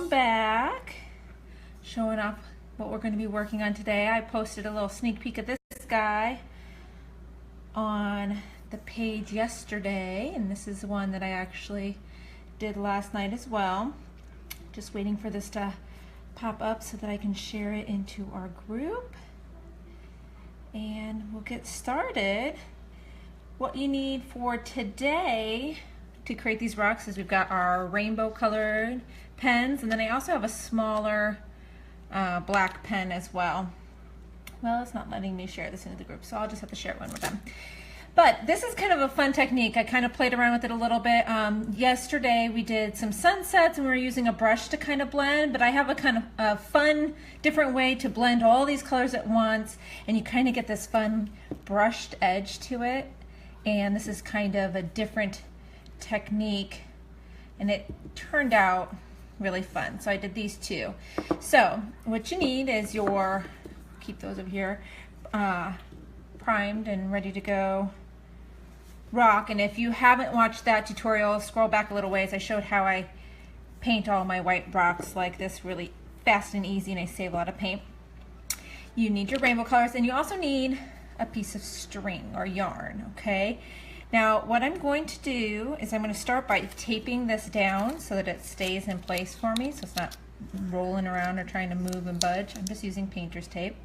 welcome back. Showing off what we're going to be working on today. I posted a little sneak peek of this guy on the page yesterday, and this is one that I actually did last night as well. Just waiting for this to pop up so that I can share it into our group, and we'll get started. What you need for today to create these rocks is we've got our rainbow colored pens, and then I also have a smaller black pen as well. Well, it's not letting me share this into the group, so I'll just have to share it when we're done. But this is kind of a fun technique. I kind of played around with it a little bit. Yesterday we did some sunsets and we were using a brush to kind of blend, but I have a kind of a fun, different way to blend all these colors at once, and you kind of get this fun brushed edge to it. And this is kind of a different technique, and it turned out really fun. So I did these two. So what you need is your, keep those over here, primed and ready to go rock. And if you haven't watched that tutorial, scroll back a little ways. I showed how I paint all my white rocks like this really fast and easy, and I save a lot of paint. You need your rainbow colors, and you also need a piece of string or yarn, okay? Now what I'm going to do is I'm going to start by taping this down so that it stays in place for me, so it's not rolling around or trying to move and budge. I'm just using painter's tape.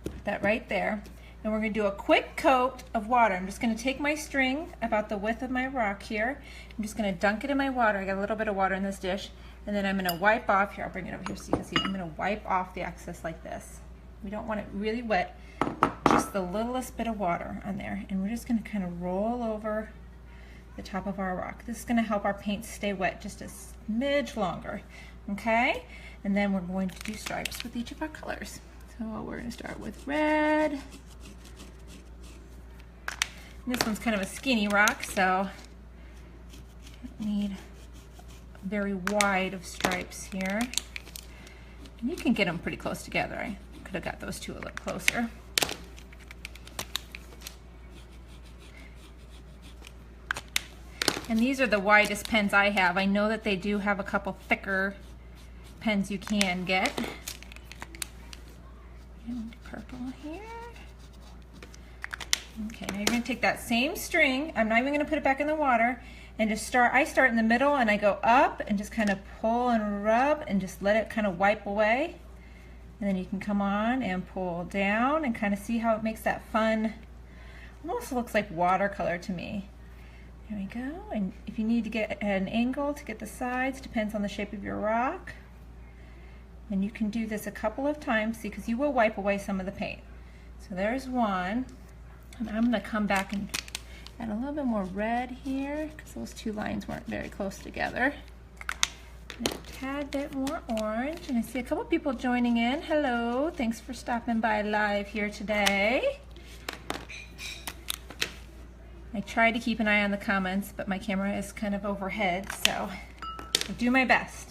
Put that right there. And we're going to do a quick coat of water. I'm just going to take my string about the width of my rock here. I'm just going to dunk it in my water. I got a little bit of water in this dish. And then I'm going to wipe off, here I'll bring it over here so you can see. I'm going to wipe off the excess like this. We don't want it really wet. Just the littlest bit of water on there, and we're just going to kind of roll over the top of our rock. This is going to help our paint stay wet just a smidge longer, okay? And then we're going to do stripes with each of our colors. So we're going to start with red. And this one's kind of a skinny rock, so I need very wide of stripes here. And you can get them pretty close together. I could have got those two a little closer. And these are the widest pens I have. I know that they do have a couple thicker pens you can get. And purple here. Okay, now you're going to take that same string, I'm not even going to put it back in the water, and just start, I start in the middle and I go up and just kind of pull and rub and just let it kind of wipe away. And then you can come on and pull down and kind of see how it makes that fun, almost looks like watercolor to me. There we go, and if you need to get an angle to get the sides, depends on the shape of your rock. And you can do this a couple of times, see, because you will wipe away some of the paint. So there's one, and I'm going to come back and add a little bit more red here, because those two lines weren't very close together. And a tad bit more orange, and I see a couple people joining in. Hello, thanks for stopping by live here today. I try to keep an eye on the comments, but my camera is kind of overhead, so I do my best.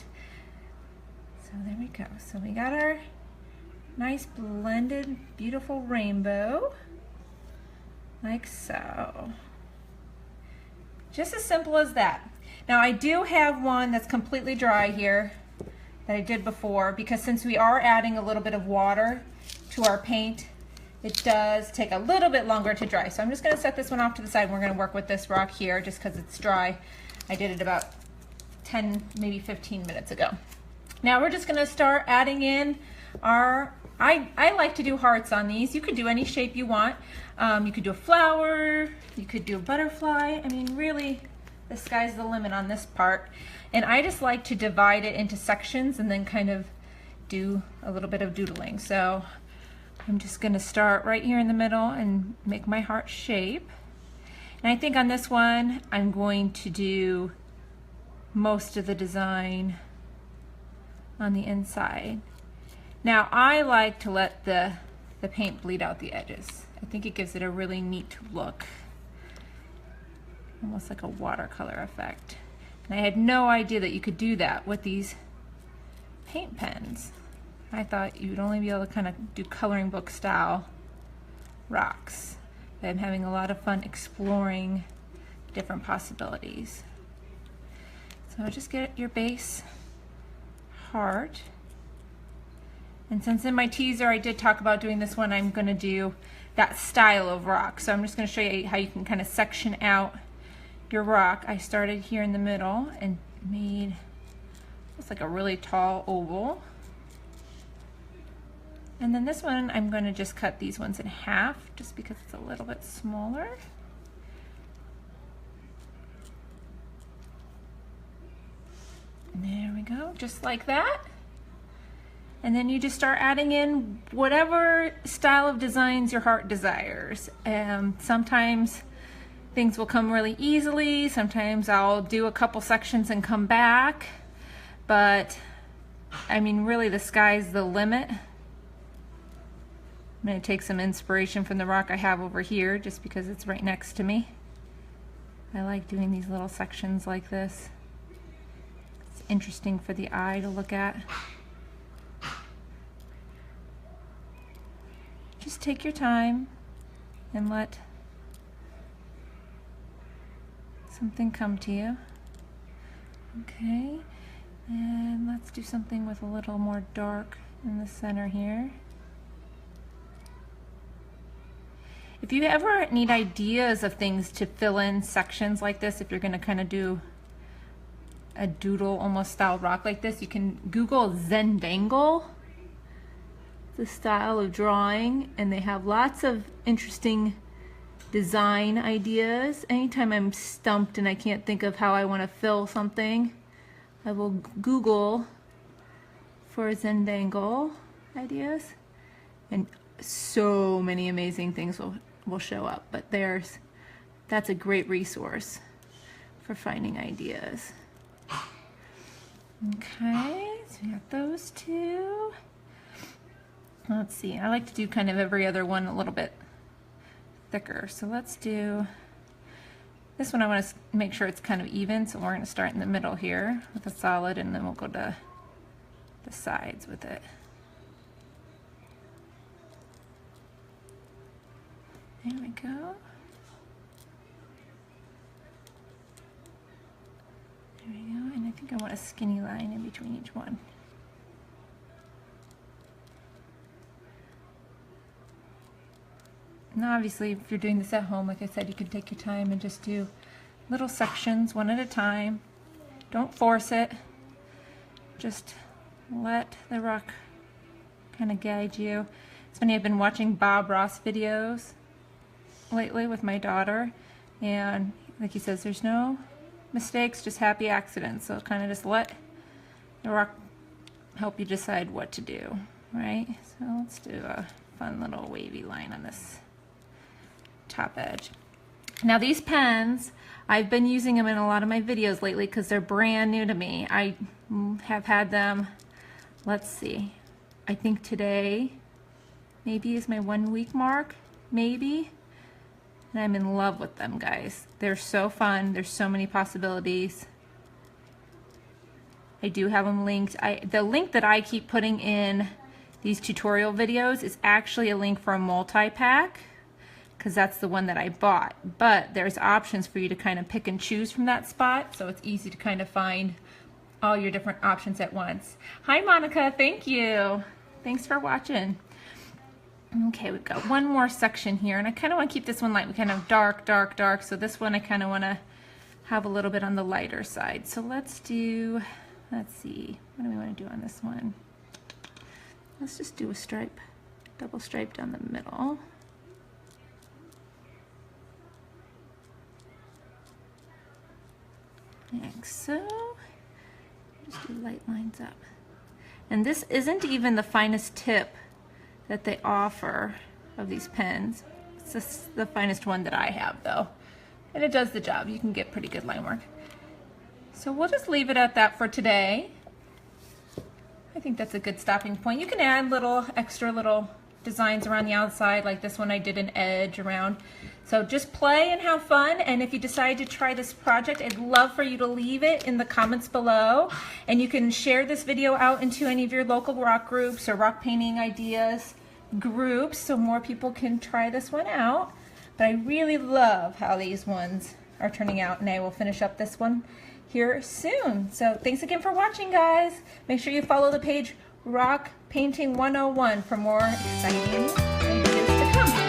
So there we go. So we got our nice blended, beautiful rainbow, like so. Just as simple as that. Now I do have one that's completely dry here that I did before, because since we are adding a little bit of water to our paint, it does take a little bit longer to dry. So I'm just going to set this one off to the side, and we're going to work with this rock here just because it's dry. I did it about 10, maybe 15 minutes ago. Now we're just going to start adding in our, I like to do hearts on these. You could do any shape you want. You could do a flower, you could do a butterfly. I mean, really, the sky's the limit on this part. And I just like to divide it into sections and then kind of do a little bit of doodling. So I'm just going to start right here in the middle and make my heart shape. And I think on this one, I'm going to do most of the design on the inside. Now, I like to let the paint bleed out the edges. I think it gives it a really neat look. Almost like a watercolor effect. And I had no idea that you could do that with these paint pens. I thought you'd only be able to kind of do coloring book style rocks. But I'm having a lot of fun exploring different possibilities. So just get your base heart. And since in my teaser I did talk about doing this one, I'm going to do that style of rock. So I'm just going to show you how you can kind of section out your rock. I started here in the middle and made it's like a really tall oval. And then this one, I'm going to just cut these ones in half just because it's a little bit smaller. There we go, just like that. And then you just start adding in whatever style of designs your heart desires. Sometimes things will come really easily. Sometimes I'll do a couple sections and come back. But I mean, really the sky's the limit. I'm going to take some inspiration from the rock I have over here just because it's right next to me. I like doing these little sections like this. It's interesting for the eye to look at. Just take your time and let something come to you. Okay, and let's do something with a little more dark in the center here. If you ever need ideas of things to fill in sections like this, if you're going to kind of do a doodle almost style rock like this, you can Google Zentangle, the style of drawing, and they have lots of interesting design ideas. Anytime I'm stumped and I can't think of how I want to fill something, I will Google for Zentangle ideas, and so many amazing things will show up. But that's a great resource for finding ideas. Okay, so we got those two. Let's see, I like to do kind of every other one a little bit thicker. So let's do this one. I want to make sure it's kind of even, so we're going to start in the middle here with a solid, and then we'll go to the sides with it. There we go. There we go, and I think I want a skinny line in between each one. Now obviously if you're doing this at home, like I said, you can take your time and just do little sections one at a time. Don't force it. Just let the rock kind of guide you. It's funny, I've been watching Bob Ross videos lately with my daughter, and like he says, there's no mistakes, just happy accidents. So kind of just let the rock help you decide what to do, right? So let's do a fun little wavy line on this top edge. Now these pens, I've been using them in a lot of my videos lately because they're brand new to me. I have had them, let's see, I think today maybe is my 1 week mark, maybe. And I'm in love with them, guys. They're so fun. There's so many possibilities. I do have them linked. The link that I keep putting in these tutorial videos is actually a link for a multi-pack, because that's the one that I bought. But there's options for you to kind of pick and choose from that spot, so it's easy to kind of find all your different options at once. Hi Monica, thank you. Thanks for watching. Okay, we've got one more section here, and I kind of want to keep this one light. We kind of dark, dark, dark. So this one I kind of want to have a little bit on the lighter side. So let's do, let's see, what do we want to do on this one? Let's just do a stripe, double stripe down the middle. Like so. Just do light lines up. And this isn't even the finest tip that they offer of these pens. It's just the finest one that I have though. And it does the job. You can get pretty good line work. So we'll just leave it at that for today. I think that's a good stopping point. You can add little extra little designs around the outside, like this one I did an edge around. So just play and have fun, and if you decide to try this project, I'd love for you to leave it in the comments below, and you can share this video out into any of your local rock groups or rock painting ideas groups so more people can try this one out. But I really love how these ones are turning out, and I will finish up this one here soon. So thanks again for watching, guys. Make sure you follow the page Rock Painting 101 for more exciting ideas to come.